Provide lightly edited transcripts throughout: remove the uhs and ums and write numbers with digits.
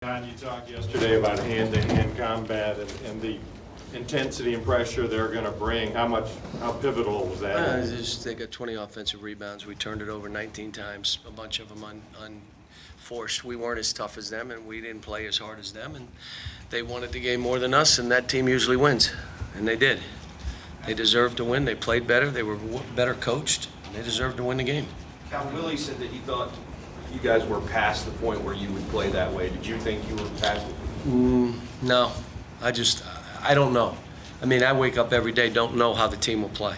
John, you talked yesterday about hand-to-hand combat and the intensity and pressure they're going to bring. How pivotal was that? They got 20 offensive rebounds. We turned it over 19 times, a bunch of them unforced. We weren't as tough as them, and we didn't play as hard as them, and they wanted the game more than us, and that team usually wins, and they did. They deserved to win. They played better. They were better coached, and they deserved to win the game. Cal, Willie said that he thought you guys were past the point where you would play that way. Did you think you were past it? No. I don't know. I mean, I wake up every day, don't know how the team will play.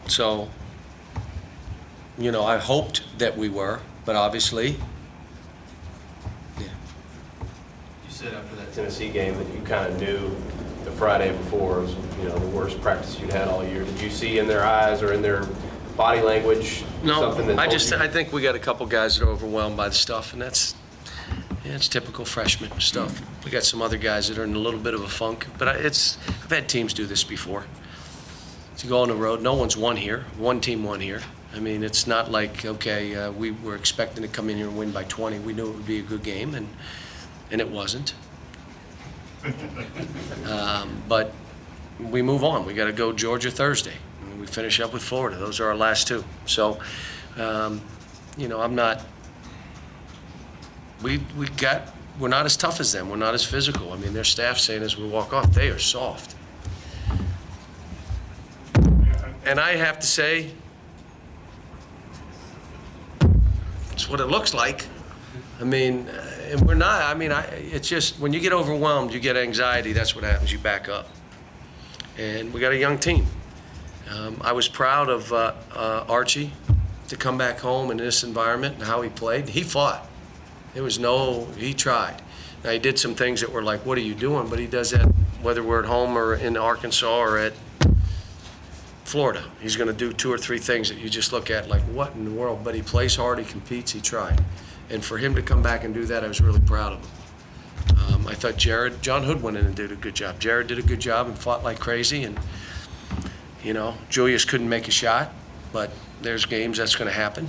So, I hoped that we were, but obviously, yeah. You said after that Tennessee game that you kind of knew the Friday before was, the worst practice you'd had all year. Did you see in their eyes or in their body language something that I think we got a couple guys that are overwhelmed by the stuff, and it's typical freshman stuff. We got some other guys that are in a little bit of a funk, but I've had teams do this before. To go on the road, no one's won here. One team won here. I mean, it's not like, okay, we were expecting to come in here and win by 20. We knew it would be a good game, and it wasn't. But we move on. We got to go Georgia Thursday. We finish up with Florida. Those are our last two. So, I'm not. We're not as tough as them. We're not as physical. I mean, their staff saying as we walk off, they are soft. And I have to say, it's what it looks like. I mean, and we're not. I mean, it's just when you get overwhelmed, you get anxiety. That's what happens. You back up. And we got a young team. I was proud of Archie to come back home in this environment and how he played. He fought. He tried. Now, he did some things that were like, what are you doing? But he does that whether we're at home or in Arkansas or at Florida. He's going to do 2 or 3 things that you just look at like, what in the world? But he plays hard, he competes, he tried. And for him to come back and do that, I was really proud of him. I thought John Hood went in and did a good job. Jared did a good job and fought like crazy. And Julius couldn't make a shot, but there's games that's going to happen.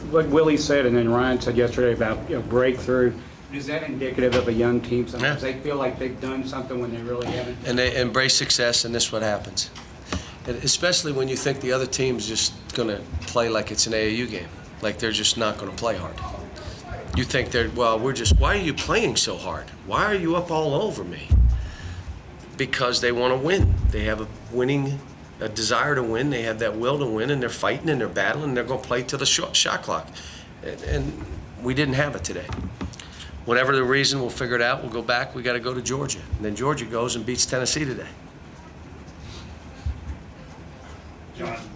What Willie said and then Ryan said yesterday about breakthrough, is that indicative of a young team? Sometimes they feel like they've done something when they really haven't. And they embrace success, and this is what happens. And especially when you think the other team's just going to play like it's an AAU game, like they're just not going to play hard. You think why are you playing so hard? Why are you up all over me? Because they want to win. They have a desire to win. They have that will to win, and they're fighting and they're battling, and they're going to play to the shot clock. And we didn't have it today. Whatever the reason, we'll figure it out. We'll go back. We got to go to Georgia. And then Georgia goes and beats Tennessee today.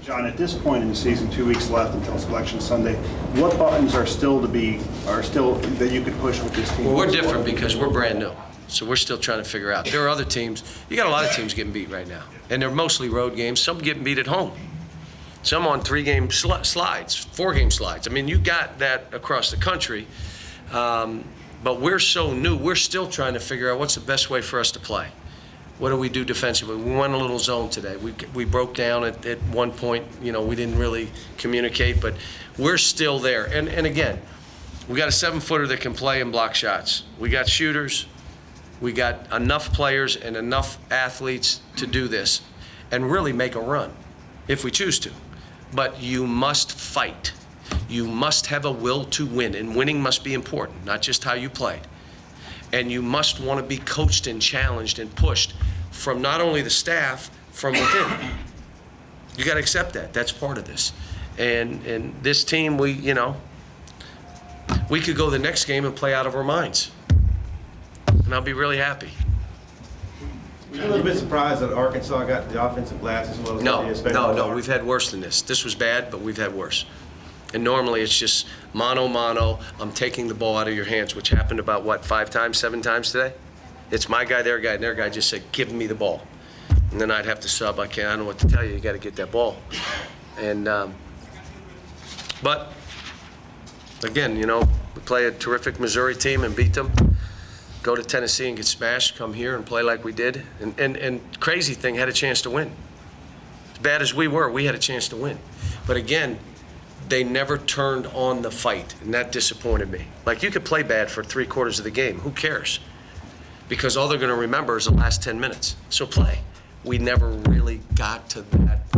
John, at this point in the season, 2 weeks left until Selection Sunday, what buttons are still that you could push with this team? Well, we're different because we're brand new. So we're still trying to figure out. There are other teams. You got a lot of teams getting beat right now. And they're mostly road games. Some getting beat at home. Some on 3-game slides, 4-game slides. I mean, you got that across the country. But we're so new. We're still trying to figure out what's the best way for us to play. What do we do defensively? We went a little zone today. We broke down at one point. We didn't really communicate. But we're still there. And again, we got a 7-footer that can play and block shots. We got shooters. We got enough players and enough athletes to do this and really make a run if we choose to. But you must fight. You must have a will to win, and winning must be important, not just how you played. And you must want to be coached and challenged and pushed from not only the staff, from within. You got to accept that. That's part of this. And this team, we could go the next game and play out of our minds. And I'll be really happy. Were you a little bit surprised that Arkansas got the offensive glass as well as No. We've had worse than this. This was bad, but we've had worse. And normally it's just mano, I'm taking the ball out of your hands, which happened about, 5 times, 7 times today? It's my guy, their guy, and their guy just said, give me the ball. And then I'd have to sub. I don't know what to tell you. You got to get that ball. And, but, again, we play a terrific Missouri team and beat them. Go to Tennessee and get smashed, come here and play like we did. And crazy thing, had a chance to win. As bad as we were, we had a chance to win. But again, they never turned on the fight, and that disappointed me. Like, you could play bad for 3/4 of the game. Who cares? Because all they're going to remember is the last 10 minutes. So play. We never really got to that